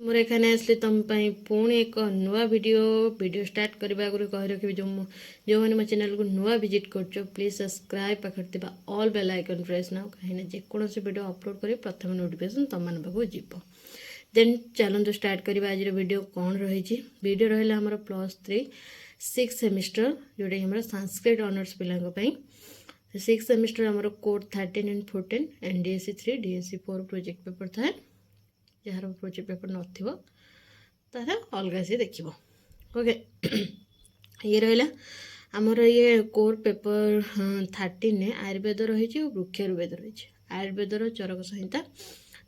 मोर एखाने आसली तुम पुणी एक नुआ वीडियो स्टार्ट करने आगे कही रखी जो मैंने मो चैनल को नुआ विजिट कर प्लीज सब्सक्राइब पाखे ऑल बेल आइकन प्रेस ना कहीं जेकोसी वीडियो अपलोड कर प्रथम नोटिफिकेशन तुम मान पाक जीव देन चलते स्टार्ट करवा आज वीडियो कौन रही वीडियो रहा आमर +3 6 सेमिस्टर जोटा कि संस्कृत ऑनर्स पिलांई 6 सेमिस्टर आमर code 13 and 14 NDSC 3 DSC 4 project paper थाए जार प्रोजेक्ट पेपर नथिबो तार अलग सी देखिबो ओके। ये रहा आमर ये कोर पेपर 13 ने आयुर्वेद रही और वृक्षायुर्वेद रही। आयुर्वेदर चरक संहिता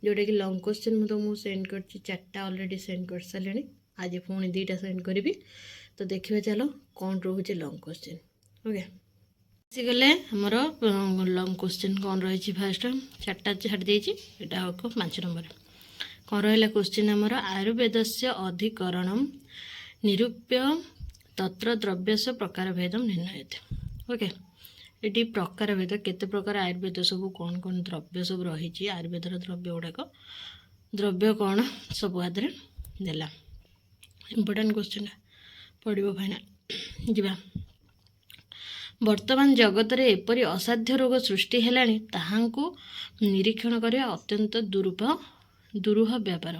जोटा कि लंग क्वेश्चन मुझे सेंड कर 4टा अलरेडी सेंड कर सारे आज पुणी 2टा सेंड करी तो देखिए चलो कौन रोचे लंग क्वेश्चन ओके। गले आमर लंग क्वेश्चन कौन रही फास्ट 4टा छाड़ देती यहाँ 5 नंबर कौन रहा क्वेश्चन आमर आयुर्वेद से अधिकरण निरूप्य तत्र द्रव्यस्य प्रकार भेदम निर्णयते ओके। ये प्रकार भेद केते प्रकार आयुर्वेद सब कौन कौन द्रव्य सब रही आयुर्वेदर द्रव्य गुड़ाक द्रव्य कौन सब आदि देला इम्पोर्टेंट क्वेश्चन पड़ो फाइनाल जीवा। वर्तमान जगत रे एपरी असाध्य रोग सृष्टि हेलानी ताहांकु निरीक्षण करिया अत्यंत दुरूह व्यापार।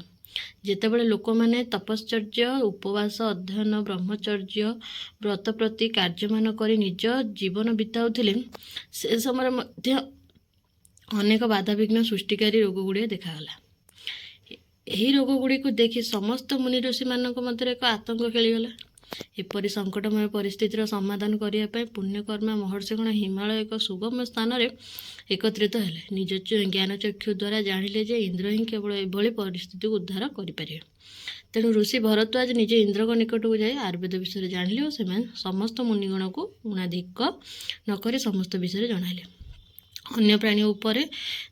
जेतेबेले लोक मैंने तपश्चर्य उपवास अध्ययन ब्रह्मचर्य व्रत प्रति कार्यमान करी निज जीवन बिताउथिले से समय मध्य अनेक बाधाविघ्न सृष्टिकारी रोग गुड़िया देखागला। यही रोग गुड़ी को देखि समस्त मुनि ऋषि मानक मध्य एक आतंक खेलीगला। एपरी संकटमय परिस्थितिर समाधान करने पुण्यकर्मा महर्षिगण हिमालय एक सुगम स्थान रे एकत्रित हेले। निज ज्ञानचक्षु द्वारा जानिले जे इंद्र ही केवल एभली परिस्थिति को उद्धार करें। तेणु ऋषि भरद्वाज निज इंद्र को निकट को जाए आयुर्वेद विषय जानिले और से समस्त मुनिगण को उणाधिक नक समस्त विषय जनाइले। अन्य प्राणी उपर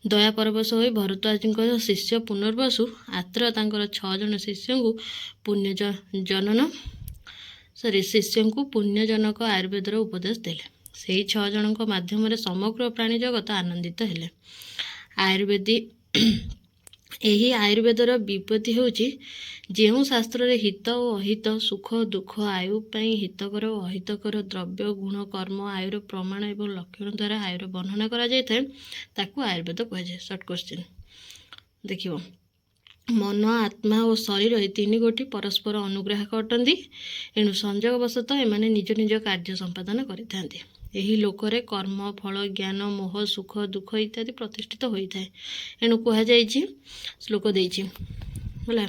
दया परवश हो भरद्वाज शिष्य पुनर्वसु आत्र तांकर 6 जन शिष्य को शिष्य को पुण्यजनक आयुर्वेदर उपदेश देले। से 6 जन माध्यम समग्र प्राणी जगत आनंदित हेले। आयुर्वेदी यही आयुर्वेदर विपत्ति होची जो शास्त्र रे हित और अहित सुख दुख आयु पाई हितकर और अहितकर द्रव्य गुण कर्म आयुर प्रमाण एवं लक्षण द्वारा आयुर वर्णना करा जाय थाए ताकू आयुर्वेद कह जाए। शॉर्ट क्वेश्चन देखियो मन आत्मा और शरीर ये 3 गोटी परस्पर अनुग्राहक अटंती। एणु संयोगवशतः एमाने निज निज कार्य संपादन करिथांती। यही लोकरे कर्म फल ज्ञान मोह सुख दुख इत्यादि प्रतिष्ठित होता है। एणु कह जाइए श्लोक देइछि होला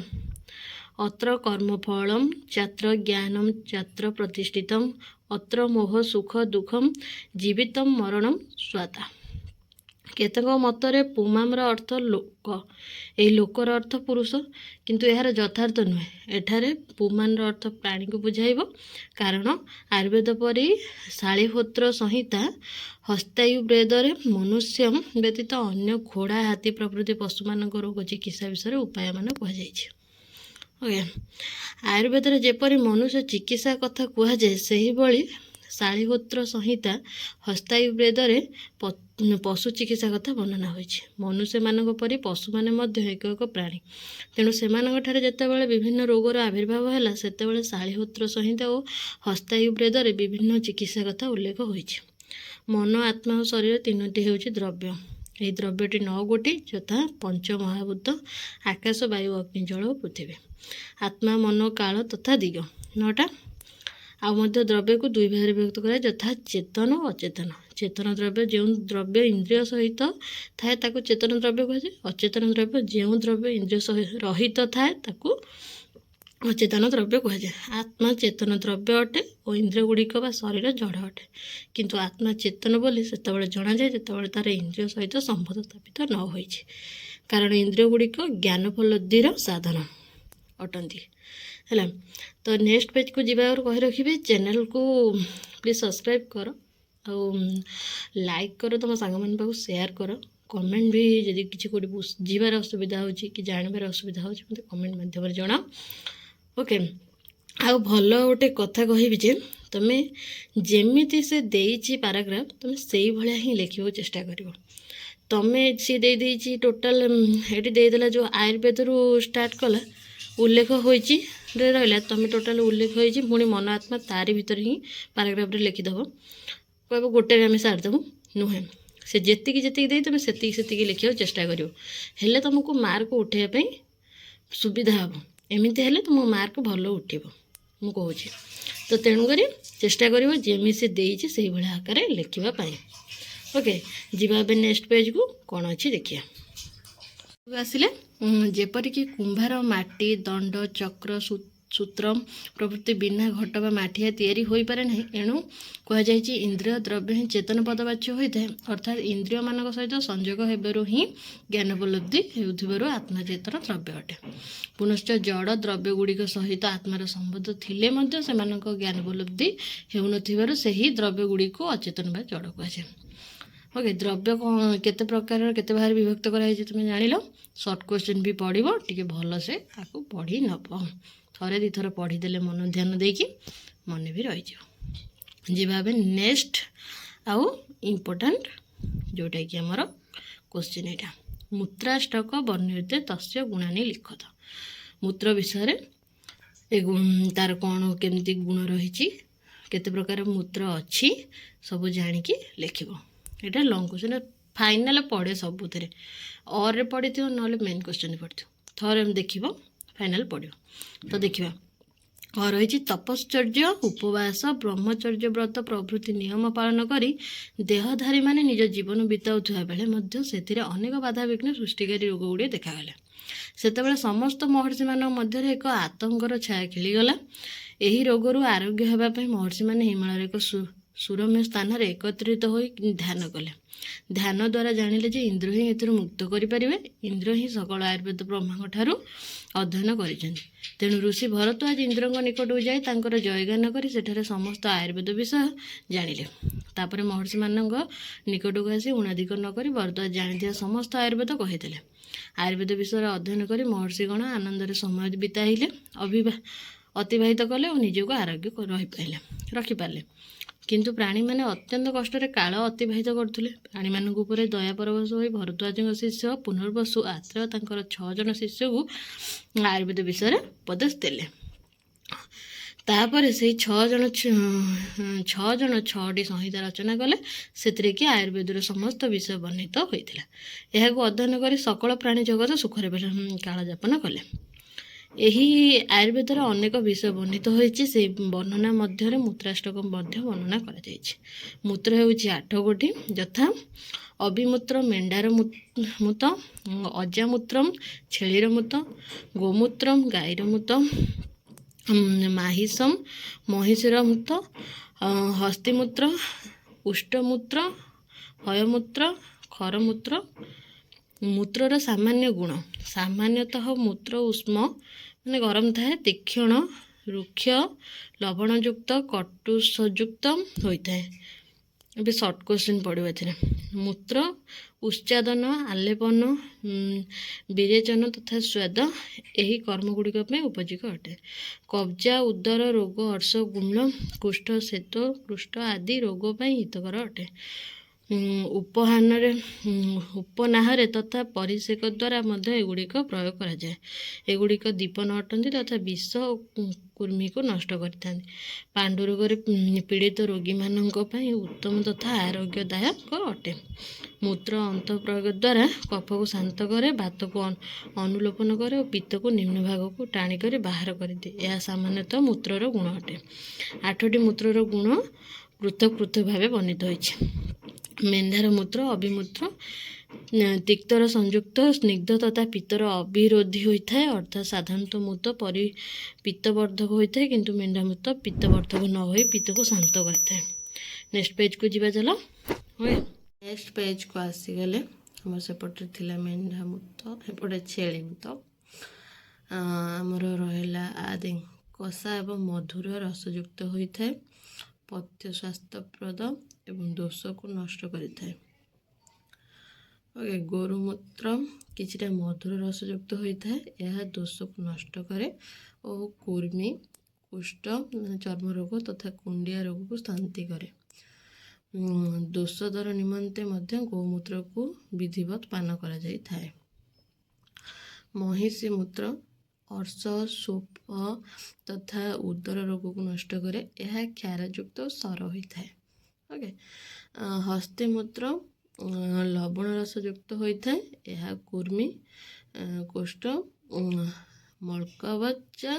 अत्र कर्मफलम चात्र ज्ञानम चात्र प्रतिष्ठितम अत्र मोह सुख दुखम जीवितम मरणम स्वाता। केतक मतरे पुमामर अर्थ लोक यही लोकर अर्थ पुरुष किंतु यार यथार्थ नुहे। एठारे पुमान अर्थ प्राणी को बुझाइब कारण आयुर्वेद परी शालीहोत्र संहिता हस्तायुर्वेद मनुष्य व्यतीत अन्य घोड़ा हाथी प्रभृति पशु मान रोग चिकित्सा विषय उपाय मान कहुई ओके। आयुर्वेद जेपरी मनुष्य चिकित्सा कथा कहुए से भाई शालीहोत्र संहिता हस्तायुर्वेद पशु चिकित्सा कथा वर्णना होइछि। मनुष्य मानक परि पशु माने मध्य एक एक प्राणी तेणु सेमानक ठारे जेतेबेले विभिन्न रोगर आविर्भाव हैला सेतेबेले शालीहोत्र संहिता और हस्तायुर्वेद विभिन्न चिकित्सा कथा उल्लेख होइछि। मन आत्मा और शरीर 3टी हेउछि द्रव्य। यही द्रव्यटी 9 गोटी यथा पंच महाभूत आकाश वायु अग्नि जल और पृथ्वी। आत्मा मन काल तथा दिग 9टा। आ मध्य द्रव्य को 2 भाग विभक्त कराए यथा चेतन और अचेतन। चेतन द्रव्य जो द्रव्य इंद्रिय सहित थाए ताकू चेतन द्रव्य कहुए। अचेतन द्रव्य जो द्रव्य इंद्रिय रहित थाए ताकू अचेतन द्रव्य कहुए। आत्मा चेतन द्रव्य अटे और इंद्रिय गुड़िक बा शरीर जड़ अटे किंतु आत्मा चेतन बोली सेतेबेले जना जाए जेतेबेले तार इंद्रिय सहित संबंध स्थापित न होइछि कारण इंद्रिय गुड़िक ज्ञानोपलब्धिर साधन अटंती है। तो नेक्स्ट पेज को जीवा और कही रखिए चैनल को प्लीज सब्सक्राइब कर और लाइक कर तुम सांग मान पाक शेयर कर कमेंट भी जदि किसी कोटी बुझीबार असुविधा हो कि जानवर असुविधा हो मत कमेंट माध्यम जनाओ ओके। आउ भल गोटे कथा कहबी जे तुम जेमिति से देइछि पैराग्राफ तुम से भाया ही लिखा चेष्टा कर। तुम सी दे टोटाल ये देदेला जो आयुर्वेद रू स्टार्ट कला ଉଲ୍ଲେଖ ହୋଇଛି ରହିଲା, ତୁମେ ଟୋଟାଲ୍ ଉଲ୍ଲେଖ ହୋଇଛି ପୁଣି ମନ ଆତ୍ମା ତାରି ଭିତରେ ହିଁ ପାରାଗ୍ରାଫରେ ଲେଖିଦେବ। କହିବ ଗୋଟେରେ ଆମେ ସାରିଦେବୁ, ନୁହେଁ, ସେ ଯେତିକି ଯେତିକି ଦେଇ ତୁମେ ସେତିକି ସେତିକି ଲେଖିବାକୁ ଚେଷ୍ଟା କରିବ, ହେଲେ ତୁମକୁ ମାର୍କ ଉଠାଇବା ପାଇଁ ସୁବିଧା ହେବ। ଏମିତି ହେଲେ ତୁମ ମାର୍କ ଭଲ ଉଠିବ ମୁଁ କହୁଛି। ତ ତେଣୁକରି ଚେଷ୍ଟା କରିବ ଯେମିତି ସେ ଦେଇଛି ସେଇଭଳିଆ ଆକାରରେ ଲେଖିବା ପାଇଁ। ଓକେ, ଯିବା ଏବେ ନେକ୍ସଟ ପେଜ୍କୁ, କ'ଣ ଅଛି ଦେଖିବା। ଆସିଲେ ଯେପରିକି କୁମ୍ଭାର ମାଟି, ଦଣ୍ଡ, ଚକ୍ର, ସୂତ୍ର ପ୍ରଭୃତି ବିନା ଘଟ ବା ମାଠିଆ ତିଆରି ହୋଇପାରେ ନାହିଁ। ଏଣୁ କୁହାଯାଇଛି ଇନ୍ଦ୍ରିୟ ଦ୍ରବ୍ୟ ହିଁ ଚେତନ ପଦବାଚ୍ୟ ହୋଇଥାଏ, ଅର୍ଥାତ୍ ଇନ୍ଦ୍ରିୟମାନଙ୍କ ସହିତ ସଂଯୋଗ ହେବାରୁ ହିଁ ଜ୍ଞାନୋପଲବ୍ଧି ହେଉଥିବାରୁ ଆତ୍ମା ଚେତନ ଦ୍ରବ୍ୟ ଅଟେ। ପୁନଶ୍ଚ ଜଡ଼ ଦ୍ରବ୍ୟ ଗୁଡ଼ିକ ସହିତ ଆତ୍ମାର ସମ୍ବନ୍ଧ ଥିଲେ ମଧ୍ୟ ସେମାନଙ୍କ ଜ୍ଞାନୋପଲବ୍ଧି ହେଉନଥିବାରୁ ସେହି ଦ୍ରବ୍ୟ ଗୁଡ଼ିକୁ ଅଚେତନ ବା ଜଡ଼ କୁହାଯାଏ। ଓକେ, ଦ୍ରବ୍ୟ କେତେ ପ୍ରକାରର କେତେ ଭାବରେ ବିଭକ୍ତ କରାଯାଇଛି ତୁମେ ଜାଣିଲ। ସର୍ଟ କ୍ୱେଶ୍ଚିନ୍ ବି ପଢ଼ିବ, ଟିକେ ଭଲସେ ଆକୁ ପଢ଼ି ନେବ। ଥରେ ଦୁଇଥର ପଢ଼ିଦେଲେ ମନ ଧ୍ୟାନ ଦେଇକି ମନେ ବି ରହିଯିବ। ଯିବା ଏବେ ନେକ୍ସଟ ଆଉ ଇମ୍ପୋର୍ଟାଣ୍ଟ ଯେଉଁଟାକି ଆମର କ୍ୱେଶ୍ଚିନ୍ ଏଇଟା, ମୂତ୍ରାଷ୍ଟକ ବର୍ଣ୍ଣୟତେ ତସ୍ୟ ଗୁଣାନି ଲିଖତ। ମୂତ୍ର ବିଷୟରେ ତାର କ'ଣ କେମିତି ଗୁଣ ରହିଛି, କେତେ ପ୍ରକାର ମୂତ୍ର ଅଛି ସବୁ ଜାଣିକି ଲେଖିବ। ଏଇଟା ଲଙ୍ଗ୍ କ୍ୱେଶ୍ଚିନ୍, ଫାଇନାଲ୍ ପଡ଼େ ସବୁଥିରେ, ଅର୍ରେ ପଡ଼ିଥିବ ନହେଲେ ମେନ୍ କ୍ୱେଶ୍ଚିନ୍ ପଡ଼ିଥିବ। ଥରେ ଦେଖିବ ଫାଇନାଲ୍ ପଡ଼ିବ। ତ ଦେଖିବା, ରହିଛି ତପଶ୍ଚର୍ଯ୍ୟ, ଉପବାସ, ବ୍ରହ୍ମଚର୍ଯ୍ୟ ବ୍ରତ ପ୍ରଭୃତି ନିୟମ ପାଳନ କରି ଦେହଧାରୀମାନେ ନିଜ ଜୀବନ ବିତାଉଥିବା ବେଳେ ମଧ୍ୟ ସେଥିରେ ଅନେକ ବାଧାବିଘ୍ନ ସୃଷ୍ଟିକାରୀ ରୋଗ ଗୁଡ଼ିଏ ଦେଖାଗଲା। ସେତେବେଳେ ସମସ୍ତ ମହର୍ଷିମାନଙ୍କ ମଧ୍ୟରେ ଏକ ଆତଙ୍କର ଛାୟା ଖେଳିଗଲା। ଏହି ରୋଗରୁ ଆରୋଗ୍ୟ ହେବା ପାଇଁ ମହର୍ଷିମାନେ ହିମାଳୟର ଏକ ସୁରମ୍ୟ ସ୍ଥାନରେ ଏକତ୍ରିତ ହୋଇ ଧ୍ୟାନ କଲେ। ଧ୍ୟାନ ଦ୍ୱାରା ଜାଣିଲେ ଯେ ଇନ୍ଦ୍ର ହିଁ ଏଥିରୁ ମୁକ୍ତ କରିପାରିବେ। ଇନ୍ଦ୍ର ହିଁ ସକଳ ଆୟୁର୍ବେଦ ବ୍ରହ୍ମାଙ୍କ ଠାରୁ ଅଧ୍ୟୟନ କରିଛନ୍ତି। ତେଣୁ ଋଷି ଭରଦ୍ୱାଜ ଇନ୍ଦ୍ରଙ୍କ ନିକଟକୁ ଯାଇ ତାଙ୍କର ଜୟଗାନ କରି ସେଠାରେ ସମସ୍ତ ଆୟୁର୍ବେଦ ବିଷୟ ଜାଣିଲେ। ତାପରେ ମହର୍ଷିମାନଙ୍କ ନିକଟକୁ ଆସି ଉଣାଧିକ ନ କରି ଭରଦ୍ୱାଜ ଜାଣିଥିବା ସମସ୍ତ ଆୟୁର୍ବେଦ କହିଥିଲେ। ଆୟୁର୍ବେଦ ବିଷୟରେ ଅଧ୍ୟୟନ କରି ମହର୍ଷିଗଣ ଆନନ୍ଦରେ ସମୟ ବିତାଇଲେ, ଅତିବାହିତ କଲେ ଓ ନିଜକୁ ଆରୋଗ୍ୟ ରଖିପାରିଲେ। କିନ୍ତୁ ପ୍ରାଣୀମାନେ ଅତ୍ୟନ୍ତ କଷ୍ଟରେ କାଳ ଅତିବାହିତ କରୁଥିଲେ। ପ୍ରାଣୀମାନଙ୍କ ଉପରେ ଦୟା ପରବଶ ହୋଇ ଭରଦ୍ୱାଜଙ୍କ ଶିଷ୍ୟ ପୁନର୍ବସୁ ଆତ୍ରେୟ ତାଙ୍କର 6 ଜଣ ଶିଷ୍ୟକୁ ଆୟୁର୍ବେଦ ବିଷୟରେ ଉପଦେଶ ଦେଲେ। ତାପରେ ସେଇ 6 ଜଣ 6ଟି ସଂହିତା ରଚନା କଲେ, ସେଥିରେ କି ଆୟୁର୍ବେଦର ସମସ୍ତ ବିଷୟ ବର୍ଣ୍ଣିତ ହୋଇଥିଲା। ଏହାକୁ ଅଧ୍ୟୟନ କରି ସକଳ ପ୍ରାଣୀ ଜଗତ ସୁଖରେ କାଳଯାପନ କଲେ। ଏହି ଆୟୁର୍ବେଦର ଅନେକ ବିଷୟ ବର୍ଣ୍ଣିତ ହୋଇଛି। ସେହି ବର୍ଣ୍ଣନା ମଧ୍ୟରେ ମୂତ୍ରାଷ୍ଟକ ମଧ୍ୟ ବର୍ଣ୍ଣନା କରାଯାଇଛି। ମୂତ୍ର ହେଉଛି 8 ଗୋଟି, ଯଥା ଅବିମୂତ୍ର ମେଣ୍ଢାର ମୂତ, ଅଜାମୂତ୍ରମ୍ ଛେଳିର ମୂତ, ଗୋମୂତ୍ରମ୍ ଗାଈର ମୂତ, ମାହିଷମ୍ ମହିଷୀର ମୂତ, ହସ୍ତିମୂତ୍ର, ଉଷ୍ଟମୂତ୍ର, ହୟମୂତ୍ର, ଖରମୂତ୍ର। ମୂତ୍ରର ସାମାନ୍ୟ ଗୁଣ, ସାମାନ୍ୟତଃ ମୂତ୍ର ଉଷ୍ମ ମାନେ ଗରମ ଥାଏ, ତୀକ୍ଷଣ, ରୁକ୍ଷ, ଲବଣଯୁକ୍ତ, କଟୁସଯୁକ୍ତ ହୋଇଥାଏ। ଏବେ ସର୍ଟ କ୍ୱେଶ୍ଚିନ୍ ପଡ଼ିବ ଏଥିରେ। ମୂତ୍ର ଉଚ୍ଚାଦନ, ଆଲେପନ, ବିରେଚନ ତଥା ସ୍ୱାଦ ଏହି କର୍ମଗୁଡ଼ିକ ପାଇଁ ଉପଯୋଗ ଅଟେ। କବ୍ଜା, ଉଦର ରୋଗ, ଅର୍ଶ, ଗୁମ୍ଳ, କୁଷ୍ଠ, ଶ୍ବେତ କୁଷ୍ଠ ଆଦି ରୋଗ ପାଇଁ ହିତକର ଅଟେ। ଉପନାହରେ ତଥା ପରିଷେକ ଦ୍ୱାରା ମଧ୍ୟ ଏଗୁଡ଼ିକ ପ୍ରୟୋଗ କରାଯାଏ। ଏଗୁଡ଼ିକ ଦୀପନ ଅଟନ୍ତି ତଥା ବିଷ ଓ କୃମିକୁ ନଷ୍ଟ କରିଥାନ୍ତି। ପାଣ୍ଡୁ ରୋଗରେ ପୀଡ଼ିତ ରୋଗୀମାନଙ୍କ ପାଇଁ ଉତ୍ତମ ତଥା ଆରୋଗ୍ୟଦାୟକ ଅଟେ। ମୂତ୍ର ଅନ୍ତଃପ୍ରୟୋଗ ଦ୍ୱାରା କଫକୁ ଶାନ୍ତ କରେ, ବାତକୁ ଅନୁଲୋପନ କରେ ଓ ପିତ୍ତକୁ ନିମ୍ନ ଭାଗକୁ ଟାଣିକରି ବାହାର କରିଦିଏ। ଏହା ସାମାନ୍ୟତଃ ମୂତ୍ରର ଗୁଣ ଅଟେ। 8ଟି ମୂତ୍ରର ଗୁଣ ପୃଥକ ପୃଥକ ଭାବେ ବର୍ଣ୍ଣିତ ହୋଇଛି। ମେଣ୍ଢାର ମୂତ୍ର ଅବିମୂତ୍ର, ତିକ୍ତର ସଂଯୁକ୍ତ, ସ୍ନିଗ୍ଧ ତଥା ପିତ୍ତର ଅବିରୋଧୀ ହୋଇଥାଏ, ଅର୍ଥାତ୍ ସାଧାରଣତଃ ମୂତ୍ର ପିତ୍ତବର୍ଦ୍ଧକ ହୋଇଥାଏ, କିନ୍ତୁ ମେଣ୍ଢା ମୂତ୍ର ପିତ୍ତବର୍ଦ୍ଧକ ନ ହୋଇ ପିତ୍ତକୁ ଶାନ୍ତ କରିଥାଏ। ନେକ୍ସଟ ପେଜ୍କୁ ଯିବା ଚାଲ। ନେକ୍ସଟ ପେଜ୍କୁ ଆସିଗଲେ ଆମର ସେପଟରେ ଥିଲା ମେଣ୍ଢା ମୂତ୍ର, ଏପଟେ ଛେଳି ମୂତ୍ର। ଆମର ରହିଲା ଆଦି କଷା ଏବଂ ମଧୁର ରସଯୁକ୍ତ ହୋଇଥାଏ, ପଥ୍ୟ ସ୍ୱାସ୍ଥ୍ୟପ୍ରଦ ଏବଂ ଦୋଷକୁ ନଷ୍ଟ କରିଥାଏ। ଗୋରୁମୂତ୍ର କିଛିଟା ମଧୁର ରସଯୁକ୍ତ ହୋଇଥାଏ, ଏହା ଦୋଷକୁ ନଷ୍ଟ କରେ ଓ କୃମି, କୁଷ୍ଠ, ଚର୍ମ ରୋଗ ତଥା କୁଣ୍ଡିଆ ରୋଗକୁ ଶାନ୍ତି କରେ। ଦୋଷ ଦୂର ନିମନ୍ତେ ମଧ୍ୟ ଗୋମୂତ୍ରକୁ ବିଧିବତ୍ ପାନ କରାଯାଇଥାଏ। ମହିଷୀ ମୂତ୍ର ଅର୍ଶ ଶୋପ ତଥା ଉଦର ରୋଗକୁ ନଷ୍ଟ କରେ। ଏହା କ୍ଷାରଯୁକ୍ତ ଓ ସର ହୋଇଥାଏ। ଓକେ। ହସ୍ତିମୂତ୍ର ଲବଣ ରସଯୁକ୍ତ ହୋଇଥାଏ। ଏହା କୁର୍ମି କୋଷ୍ଠ ମଳକବଚା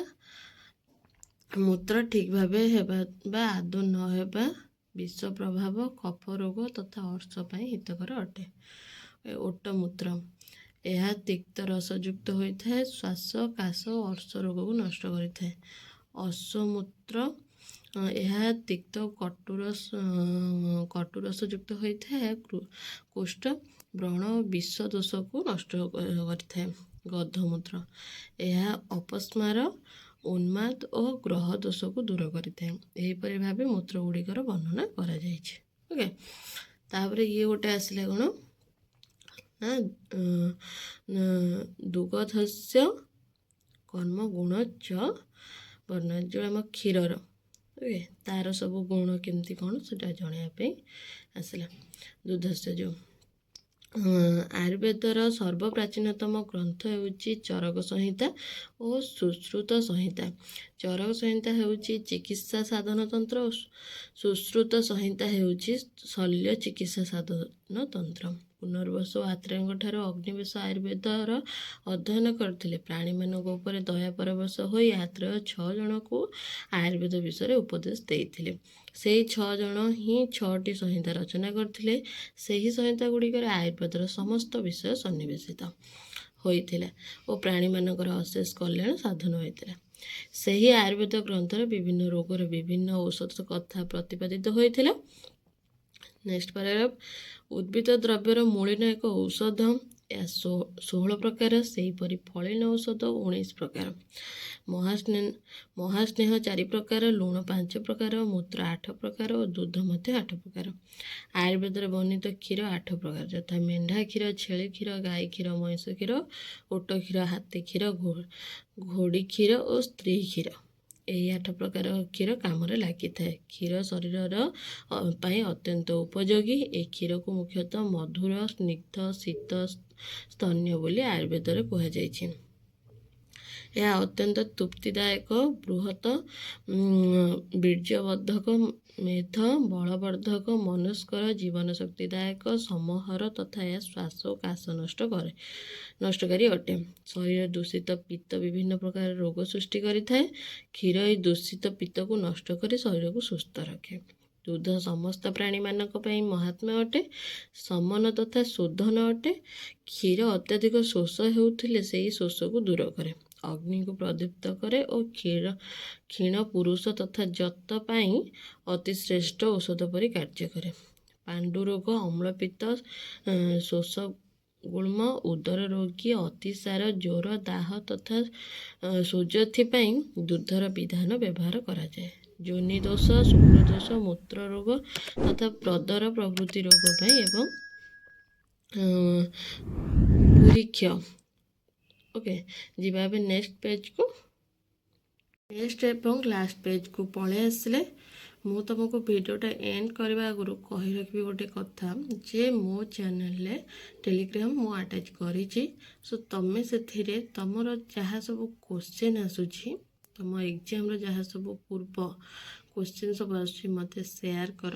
ମୂତ୍ର ଠିକ୍ ଭାବେ ହେବା ବା ଆଦୌ ନ ହେବା ବିଷ ପ୍ରଭାବ କଫ ରୋଗ ତଥା ଅର୍ଶ ପାଇଁ ହିତକର ଅଟେ। ଓଟ ମୂତ୍ର ଏହା ତିକ୍ତ ରସଯୁକ୍ତ ହୋଇଥାଏ। ଶ୍ୱାସ କାଶ ଓ ଅର୍ଶ ରୋଗକୁ ନଷ୍ଟ କରିଥାଏ। ଅଶ୍ୱମୂତ୍ର ଏହା ତିକ୍ତ କଟୁରସଯୁକ୍ତ ହୋଇଥାଏ। ଏହା କୁଷ୍ଠ ବ୍ରଣ ଓ ବିଷ ଦୋଷକୁ ନଷ୍ଟ କରିଥାଏ। ଗଧମୂତ୍ର ଏହା ଅପସ୍ମାର ଉନ୍ମାଦ ଓ ଗ୍ରହ ଦୋଷକୁ ଦୂର କରିଥାଏ। ଏହିପରି ଭାବେ ମୂତ୍ର ଗୁଡ଼ିକର ବର୍ଣ୍ଣନା କରାଯାଇଛି। ଓକେ। ତାପରେ ଇଏ ଗୋଟେ ଆସିଲା କ'ଣ ନା ଦୁଗ୍ଧସ୍ୟ କର୍ମ ଗୁଣ ଚ ବର୍ଣ୍ଣ ଯେଉଁ ଆମ କ୍ଷୀରର ଓକେ ତାର ସବୁ ଗୁଣ କେମିତି କ'ଣ ସେଟା ଜଣାଇବା ପାଇଁ ଆସିଲା। ଦୁଗ୍ଧସ୍ୟ ଯେଉଁ ଆୟୁର୍ବେଦର ସର୍ବପ୍ରାଚୀନତମ ଗ୍ରନ୍ଥ ହେଉଛି ଚରକ ସଂହିତା ଓ ସୁଶ୍ରୁତ ସଂହିତା। ଚରକ ସଂହିତା ହେଉଛି ଚିକିତ୍ସା ସାଧନ ତନ୍ତ୍ର ଓ ସୁଶ୍ରୁତ ସଂହିତା ହେଉଛି ଶଲ୍ୟ ଚିକିତ୍ସା ସାଧନ ତନ୍ତ୍ର। ପୁନର୍ବସୁ ଓ ଆତ୍ରେୟଙ୍କ ଠାରୁ ଅଗ୍ନିବେଶ ଆୟୁର୍ବେଦର ଅଧ୍ୟୟନ କରିଥିଲେ। ପ୍ରାଣୀମାନଙ୍କ ଉପରେ ଦୟା ପରବଶ ହୋଇ ଆତ୍ରେୟ 6 ଜଣଙ୍କୁ ଆୟୁର୍ବେଦ ବିଷୟରେ ଉପଦେଶ ଦେଇଥିଲେ। ସେହି 6 ଜଣ ହିଁ 6ଟି ସଂହିତା ରଚନା କରିଥିଲେ। ସେହି ସଂହିତା ଗୁଡ଼ିକରେ ଆୟୁର୍ବେଦର ସମସ୍ତ ବିଷୟ ସନ୍ନିବେଶିତ ହୋଇଥିଲା ଓ ପ୍ରାଣୀମାନଙ୍କର ଅଶେଷ କଲ୍ୟାଣ ସାଧନ ହୋଇଥିଲା। ସେହି ଆୟୁର୍ବେଦ ଗ୍ରନ୍ଥରେ ବିଭିନ୍ନ ରୋଗର ବିଭିନ୍ନ ଔଷଧ କଥା ପ୍ରତିପାଦିତ ହୋଇଥିଲା। ନେକ୍ସଟ ପାରାଗ୍ରାଫ ଉଦ୍ଭିଦ ଦ୍ରବ୍ୟର ମୂଳିନ ଏକ ଔଷଧ ଏହା 16 ପ୍ରକାର। ସେହିପରି ଫଳିନ ଔଷଧ 19 ପ୍ରକାର। ମହାସ୍ନେହ 4 ପ୍ରକାର, ଲୁଣ 5 ପ୍ରକାର, ମୂତ୍ର 8 ପ୍ରକାର ଓ ଦୁଧ ମଧ୍ୟ 8 ପ୍ରକାର। ଆୟୁର୍ବେଦରେ ବର୍ଣ୍ଣିତ କ୍ଷୀର 8 ପ୍ରକାର ଯଥା ମେଣ୍ଢା କ୍ଷୀର, ଛେଳି କ୍ଷୀର, ଗାଈ କ୍ଷୀର, ମଇଁଷ କ୍ଷୀର, ଓଟ କ୍ଷୀର, ହାତୀ କ୍ଷୀର, ଘୋଡ଼ି କ୍ଷୀର ଓ ସ୍ତ୍ରୀ କ୍ଷୀର। ଏହି 8 ପ୍ରକାର କ୍ଷୀର କାମରେ ଲାଗିଥାଏ। କ୍ଷୀର ଶରୀରର ପାଇଁ ଅତ୍ୟନ୍ତ ଉପଯୋଗୀ। ଏହି କ୍ଷୀରକୁ ମୁଖ୍ୟତଃ ମଧୁର, ସ୍ନିଗ୍ଧ, ଶୀତ, ସ୍ତନ୍ୟ ବୋଲି ଆୟୁର୍ବେଦରେ କୁହାଯାଇଛି। ଏହା ଅତ୍ୟନ୍ତ ତୃପ୍ତିଦାୟକ, ବୃହତ, ବୀର୍ଯ୍ୟବର୍ଦ୍ଧକ, ମେଧ ବଳବର୍ଦ୍ଧକ, ମନସ୍କର, ଜୀବନ ଶକ୍ତିଦାୟକ, ସମହର ତଥା ଏହା ଶ୍ୱାସ ଓ କାଶ ନଷ୍ଟକାରୀ ଅଟେ। ଶରୀର ଦୂଷିତ ପିତ୍ତ ବିଭିନ୍ନ ପ୍ରକାର ରୋଗ ସୃଷ୍ଟି କରିଥାଏ। କ୍ଷୀର ଏହି ଦୂଷିତ ପିତ୍ତକୁ ନଷ୍ଟ କରି ଶରୀରକୁ ସୁସ୍ଥ ରଖେ। ଦୁଧ ସମସ୍ତ ପ୍ରାଣୀମାନଙ୍କ ପାଇଁ ମହାତ୍ମ୍ୟ ଅଟେ, ସମନ ତଥା ଶୋଧନ ଅଟେ। କ୍ଷୀର ଅତ୍ୟଧିକ ଶୋଷ ହେଉଥିଲେ ସେହି ଶୋଷକୁ ଦୂର କରେ, ଅଗ୍ନିକୁ ପ୍ରଦୀପ୍ତ କରେ ଓ କ୍ଷୀଣ ପୁରୁଷ ତଥା ଯତ ପାଇଁ ଅତି ଶ୍ରେଷ୍ଠ ଔଷଧ ପରି କାର୍ଯ୍ୟ କରେ। ପାଣ୍ଡୁରୋଗ, ଅମ୍ଳପିତ୍ତ, ଶୋଷ ଗୁଳ୍ମ, ଉଦର ରୋଗୀ, ଅତିସାର, ଜ୍ୱର, ଦାହ ତଥା ସୁଜଥି ପାଇଁ ଦୁଧର ବିଧାନ ବ୍ୟବହାର କରାଯାଏ। ଯୋନି ଦୋଷ, ଶୁକ୍ର ଦୋଷ, ମୂତ୍ର ରୋଗ ତଥା ପ୍ରଦର ପ୍ରଭୃତି ରୋଗ ପାଇଁ ଏବଂ ପୁରୀକ୍ଷ। ଓକେ ଯିବା ଏବେ ନେକ୍ସଟ ପେଜକୁ। ନେକ୍ସଟ ଏବଂ ଲାଷ୍ଟ ପେଜକୁ ପଳେଇ ଆସିଲେ ମୁଁ ତୁମକୁ ଭିଡ଼ିଓଟା ଏଣ୍ଡ କରିବା ଆଗରୁ କହି ରଖିବି ଗୋଟେ କଥା ଯେ ମୋ ଚ୍ୟାନେଲରେ ଟେଲିଗ୍ରାମ ମୁଁ ଆଟାଚ୍ କରିଛି। ସୋ ତୁମେ ସେଥିରେ ତୁମର ଯାହା ସବୁ କୋଶ୍ଚିନ୍ ଆସୁଛି, ତୁମ ଏକ୍ଜାମର ଯାହା ସବୁ ପୂର୍ବ କୋଶ୍ଚିନ୍ ସବୁ ଆସୁଛି ମୋତେ ସେୟାର କର।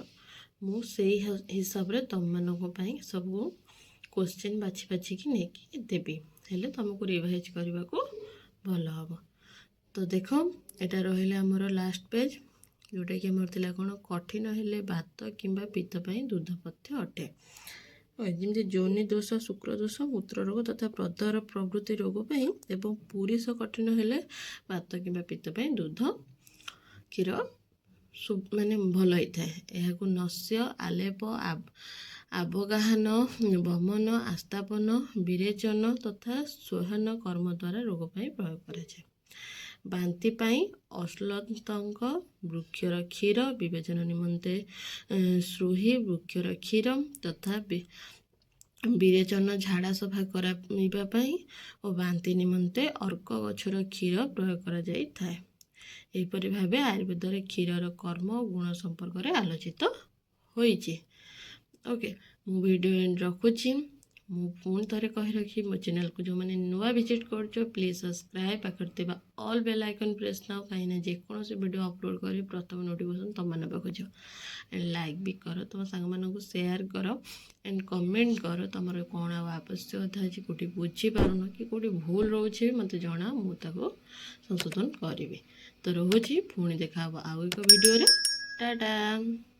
ମୁଁ ସେଇ ହିସାବରେ ତୁମମାନଙ୍କ ପାଇଁ ସବୁ କୋଶ୍ଚିନ୍ ବାଛିକି ନେଇକି ଦେବି, ହେଲେ ତୁମକୁ ରିଭାଇଜ୍ କରିବାକୁ ଭଲ ହେବ। ତ ଦେଖ ଏଇଟା ରହିଲା ଆମର ଲାଷ୍ଟ ପେଜ୍, ଯେଉଁଟାକି ଆମର ଥିଲା କ'ଣ କଠିନ ହେଲେ ବାତ କିମ୍ବା ପିତ୍ତ ପାଇଁ ଦୁଧ ପଥ୍ୟ ଅଟେ। ଯେମିତି ଯୋନି ଦୋଷ, ଶୁକ୍ର ଦୋଷ, ମୂତ୍ର ରୋଗ ତଥା ପ୍ରଦର ପ୍ରଭୃତି ରୋଗ ପାଇଁ ଏବଂ ପୁରୁଷ କଠିନ ହେଲେ ବାତ କିମ୍ବା ପିତ୍ତ ପାଇଁ ଦୁଧ କ୍ଷୀର ମାନେ ଭଲ ହେଇଥାଏ। ଏହାକୁ ନସ୍ୟ, ଆଲେପ, ଆବଗାହନ, ବମନ, ଆସ୍ଥାପନ, ବିରେଚନ ତଥା ସ୍ୱହନ କର୍ମ ଦ୍ୱାରା ରୋଗ ପାଇଁ ପ୍ରୟୋଗ କରାଯାଏ। ବାନ୍ତି ପାଇଁ ଅଶ୍ଳତଙ୍କ ବୃକ୍ଷର କ୍ଷୀର, ବିବେଚନ ନିମନ୍ତେ ଶ୍ରୁହି ବୃକ୍ଷର କ୍ଷୀର ତଥା ବିରେଚନ ଝାଡ଼ା ସଫା କରାଇବା ପାଇଁ ଓ ବାନ୍ତି ନିମନ୍ତେ ଅର୍କ ଗଛର କ୍ଷୀର ପ୍ରୟୋଗ କରାଯାଇଥାଏ। ଏହିପରି ଭାବେ ଆୟୁର୍ବେଦରେ କ୍ଷୀରର କର୍ମ ଓ ଗୁଣ ସମ୍ପର୍କରେ ଆଲୋଚିତ ହୋଇଛି। ଓକେ ମୁଁ ଭିଡ଼ିଓ ଏଣ୍ଡ ରଖୁଛି। ମୁଁ ପୁଣି ଥରେ କହି ରଖି ମୋ ଚ୍ୟାନେଲକୁ ଯେଉଁମାନେ ନୂଆ ଭିଜିଟ୍ କରୁଛ ପ୍ଲିଜ୍ ସବସ୍କ୍ରାଇବ୍, ପାଖରେ ଥିବା all bell icon press now, କାହିଁକିନା ଯେକୌଣସି ଭିଡ଼ିଓ ଅପଲୋଡ଼ କରି ପ୍ରଥମ ନୋଟିଫିକେସନ୍ ତୁମମାନେ ପାଖକୁ ଯିବ। ଆଣ୍ଡ ଲାଇକ୍ ବି କର, ତୁମ ସାଙ୍ଗମାନଙ୍କୁ ସେୟାର କର ଆଣ୍ଡ କମେଣ୍ଟ କର ତୁମର କ'ଣ ଆଉ ଆବଶ୍ୟକତା ଅଛି, କେଉଁଠି ବୁଝିପାରୁନ କି କେଉଁଠି ଭୁଲ ରହୁଛି ମୋତେ ଜଣାଅ, ମୁଁ ତାକୁ ସଂଶୋଧନ କରିବି। ତ ରହୁଛି, ପୁଣି ଦେଖା ହେବ ଆଉ ଏକ ଭିଡ଼ିଓରେ। ଟାଟା।